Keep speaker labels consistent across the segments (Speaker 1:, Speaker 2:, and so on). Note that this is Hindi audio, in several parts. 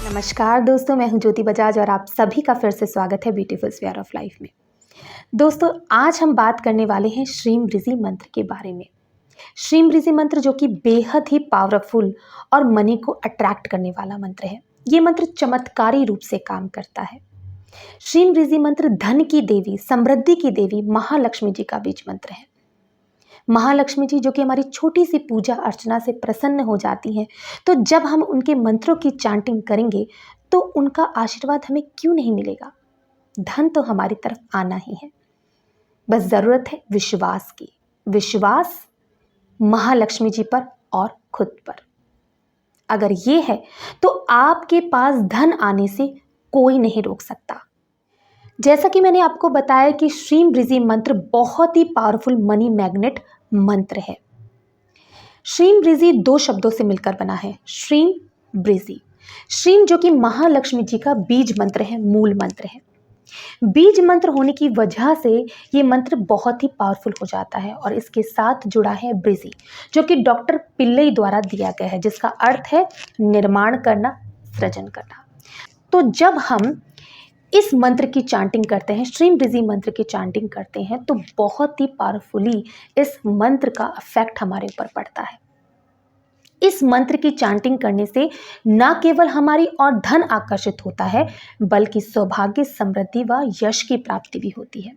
Speaker 1: नमस्कार दोस्तों, मैं हूं ज्योति बजाज और आप सभी का फिर से स्वागत है ब्यूटीफुल स्फीयर ऑफ लाइफ में। दोस्तों, आज हम बात करने वाले हैं श्रीम बृज़ि मंत्र के बारे में। श्रीम बृज़ि मंत्र जो कि बेहद ही पावरफुल और मनी को अट्रैक्ट करने वाला मंत्र है। ये मंत्र चमत्कारी रूप से काम करता है। श्रीम बृज़ि मंत्र धन की देवी, समृद्धि की देवी महालक्ष्मी जी का बीज मंत्र है। महालक्ष्मी जी जो कि हमारी छोटी सी पूजा अर्चना से प्रसन्न हो जाती हैं, तो जब हम उनके मंत्रों की चांटिंग करेंगे तो उनका आशीर्वाद हमें क्यों नहीं मिलेगा। धन तो हमारी तरफ आना ही है, बस ज़रूरत है विश्वास की। विश्वास महालक्ष्मी जी पर और खुद पर। अगर ये है तो आपके पास धन आने से कोई नहीं रोक सकता। जैसा कि मैंने आपको बताया कि श्रीम बृज़ि मंत्र बहुत ही पावरफुल मनी मैग्नेट मंत्र है। श्रीम बृज़ि दो शब्दों से मिलकर बना है, श्रीम बृज़ि। श्रीम जो कि महालक्ष्मी जी का बीज मंत्र है, मूल मंत्र है। बीज मंत्र होने की वजह से ये मंत्र बहुत ही पावरफुल हो जाता है और इसके साथ जुड़ा है बृज़ि जो कि डॉक्टर पिल्लई द्वारा दिया गया है, जिसका अर्थ है निर्माण करना, सृजन करना। तो जब हम इस मंत्र की चांटिंग करते हैं, श्रीम बृज़ि मंत्र की चांटिंग करते हैं, तो बहुत ही पावरफुली इस मंत्र का इफेक्ट हमारे ऊपर पड़ता है। इस मंत्र की चांटिंग करने से न केवल हमारी और धन आकर्षित होता है, बल्कि सौभाग्य, समृद्धि व यश की प्राप्ति भी होती है।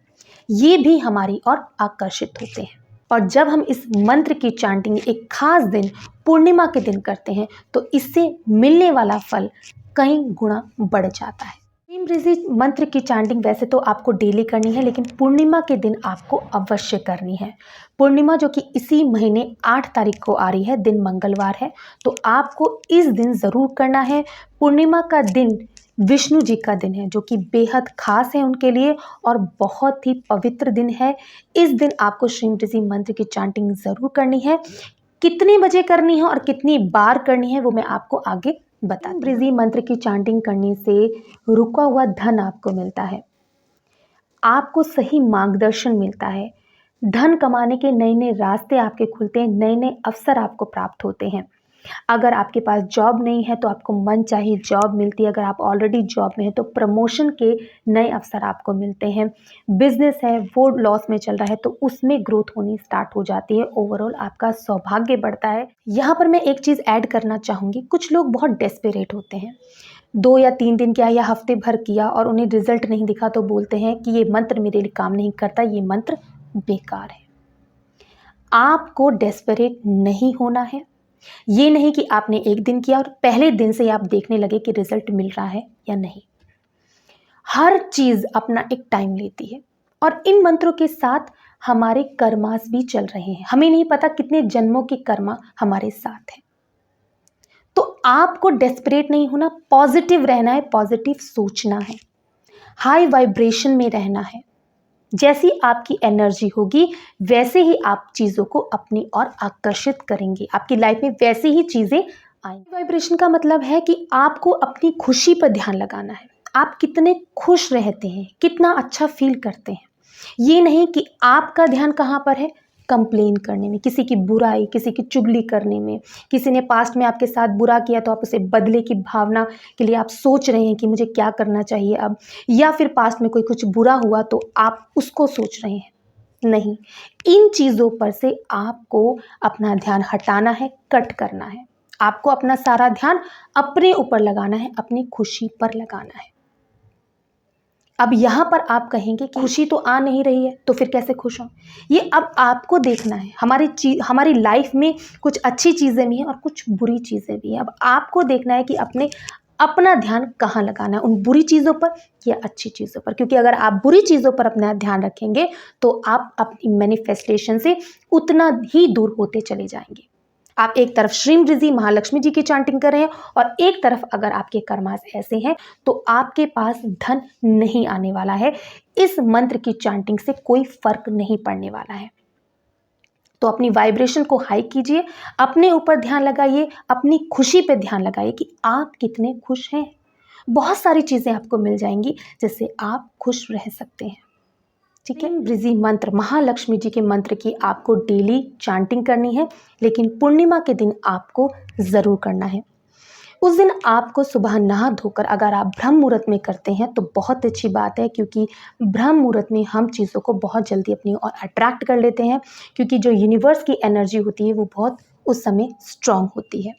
Speaker 1: ये भी हमारी और आकर्षित होते हैं। और जब हम इस मंत्र की चांटिंग एक खास दिन, पूर्णिमा के दिन करते हैं, तो इससे मिलने वाला फल कई गुना बढ़ जाता है। श्रीम बृज़ि मंत्र की चांटिंग वैसे तो आपको डेली करनी है, लेकिन पूर्णिमा के दिन आपको अवश्य करनी है। पूर्णिमा जो कि इसी महीने 8 तारीख को आ रही है, दिन मंगलवार है, तो आपको इस दिन ज़रूर करना है। पूर्णिमा का दिन विष्णु जी का दिन है, जो कि बेहद खास है उनके लिए और बहुत ही पवित्र दिन है। इस दिन आपको श्रीम बृज़ि मंत्र की चांटिंग ज़रूर करनी है। कितने बजे करनी है और कितनी बार करनी है वो मैं आपको आगे बता दूं। बृज़ि मंत्र की चांटिंग करने से रुका हुआ धन आपको मिलता है, आपको सही मार्गदर्शन मिलता है, धन कमाने के नए नए रास्ते आपके खुलते हैं, नए नए अवसर आपको प्राप्त होते हैं। अगर आपके पास जॉब नहीं है तो आपको मनचाही जॉब मिलती है। अगर आप ऑलरेडी जॉब में हैं तो प्रमोशन के नए अवसर आपको मिलते हैं। बिजनेस है वो लॉस में चल रहा है तो उसमें ग्रोथ होनी स्टार्ट हो जाती है। ओवरऑल आपका सौभाग्य बढ़ता है। यहाँ पर मैं एक चीज़ ऐड करना चाहूँगी, कुछ लोग बहुत डेस्परेट होते हैं। 2 या 3 दिन किया या हफ्ते भर किया और उन्हें रिजल्ट नहीं दिखा तो बोलते हैं कि ये मंत्र मेरे लिए काम नहीं करता, ये मंत्र बेकार है। आपको डेस्परेट नहीं होना है। ये नहीं कि आपने एक दिन किया और पहले दिन से आप देखने लगे कि रिजल्ट मिल रहा है या नहीं। हर चीज अपना एक टाइम लेती है और इन मंत्रों के साथ हमारे कर्मास भी चल रहे हैं। हमें नहीं पता कितने जन्मों के कर्मा हमारे साथ है। तो आपको डेस्परेट नहीं होना, पॉजिटिव रहना है, पॉजिटिव सोचना है, हाई वाइब्रेशन में रहना है। जैसी आपकी एनर्जी होगी वैसे ही आप चीज़ों को अपनी ओर आकर्षित करेंगे। आपकी लाइफ में वैसे ही चीज़ें आएंगी। वाइब्रेशन का मतलब है कि आपको अपनी खुशी पर ध्यान लगाना है। आप कितने खुश रहते हैं, कितना अच्छा फील करते हैं। ये नहीं कि आपका ध्यान कहाँ पर है, कंप्लेन करने में, किसी की बुराई, किसी की चुगली करने में। किसी ने पास्ट में आपके साथ बुरा किया तो आप उसे बदले की भावना के लिए आप सोच रहे हैं कि मुझे क्या करना चाहिए अब, या फिर पास्ट में कोई कुछ बुरा हुआ तो आप उसको सोच रहे हैं। नहीं, इन चीज़ों पर से आपको अपना ध्यान हटाना है, कट करना है। आपको अपना सारा ध्यान अपने ऊपर लगाना है, अपनी खुशी पर लगाना है। अब यहाँ पर आप कहेंगे कि खुशी तो आ नहीं रही है तो फिर कैसे खुश हों। ये अब आपको देखना है। हमारी लाइफ में कुछ अच्छी चीज़ें भी हैं और कुछ बुरी चीज़ें भी हैं। अब आपको देखना है कि अपना ध्यान कहाँ लगाना है, उन बुरी चीज़ों पर या अच्छी चीज़ों पर। क्योंकि अगर आप बुरी चीज़ों पर अपना ध्यान रखेंगे तो आप अपनी मैनिफेस्टेशन से उतना ही दूर होते चले जाएंगे। आप एक तरफ श्रीम बृज़ि महालक्ष्मी जी की चांटिंग कर रहे हैं और एक तरफ अगर आपके कर्मास ऐसे हैं तो आपके पास धन नहीं आने वाला है। इस मंत्र की चांटिंग से कोई फर्क नहीं पड़ने वाला है। तो अपनी वाइब्रेशन को हाई कीजिए, अपने ऊपर ध्यान लगाइए, अपनी खुशी पे ध्यान लगाइए कि आप कितने खुश हैं। बहुत सारी चीज़ें आपको मिल जाएंगी जिससे आप खुश रह सकते हैं। ठीक है। बृज़ि मंत्र, महालक्ष्मी जी के मंत्र की आपको डेली चांटिंग करनी है, लेकिन पूर्णिमा के दिन आपको ज़रूर करना है। उस दिन आपको सुबह नहा धोकर अगर आप ब्रह्म मुहूर्त में करते हैं तो बहुत अच्छी बात है, क्योंकि ब्रह्म मुहूर्त में हम चीज़ों को बहुत जल्दी अपनी ओर अट्रैक्ट कर लेते हैं, क्योंकि जो यूनिवर्स की एनर्जी होती है वो बहुत उस समय स्ट्रांग होती है।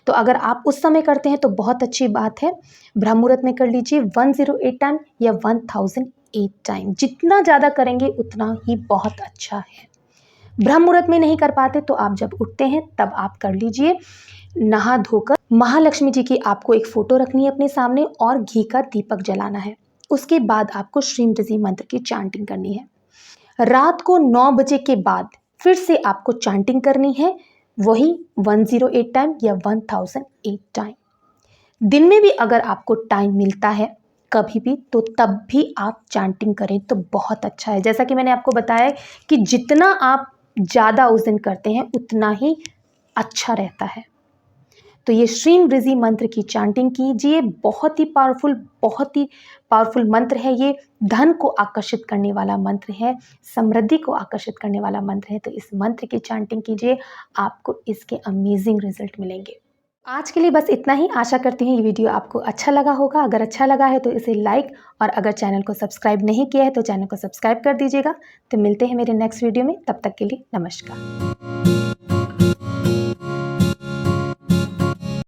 Speaker 1: तो अगर आप उस समय करते हैं तो बहुत अच्छी बात है। ब्रह्म मुहूर्त में कर लीजिए 108 टाइम या 1008 टाइम, जितना ज़्यादा करेंगे उतना ही बहुत अच्छा है। ब्रह्म मुहूर्त में नहीं कर पाते तो आप जब उठते हैं तब आप कर लीजिए। नहा धोकर महालक्ष्मी जी की आपको एक फ़ोटो रखनी है अपने सामने और घी का दीपक जलाना है। उसके बाद आपको श्रीम ऋषि मंत्र की चांटिंग करनी है। रात को 9 बजे के बाद फिर से आपको चांटिंग करनी है, वही 108 टाइम या 1008 टाइम। दिन में भी अगर आपको टाइम मिलता है कभी भी तो तब भी आप चांटिंग करें तो बहुत अच्छा है। जैसा कि मैंने आपको बताया कि जितना आप ज़्यादा उस दिन करते हैं उतना ही अच्छा रहता है। तो ये श्रीम ऋषि मंत्र की चांटिंग कीजिए। बहुत ही पावरफुल मंत्र है ये। धन को आकर्षित करने वाला मंत्र है, समृद्धि को आकर्षित करने वाला मंत्र है। तो इस मंत्र की चांटिंग कीजिए, आपको इसके अमेजिंग रिजल्ट मिलेंगे। आज के लिए बस इतना ही। आशा करती हूँ ये वीडियो आपको अच्छा लगा होगा। अगर अच्छा लगा है तो इसे लाइक, और अगर चैनल को सब्सक्राइब नहीं किया है तो चैनल को सब्सक्राइब कर दीजिएगा। तो मिलते हैं मेरे नेक्स्ट वीडियो में, तब तक के लिए नमस्कार।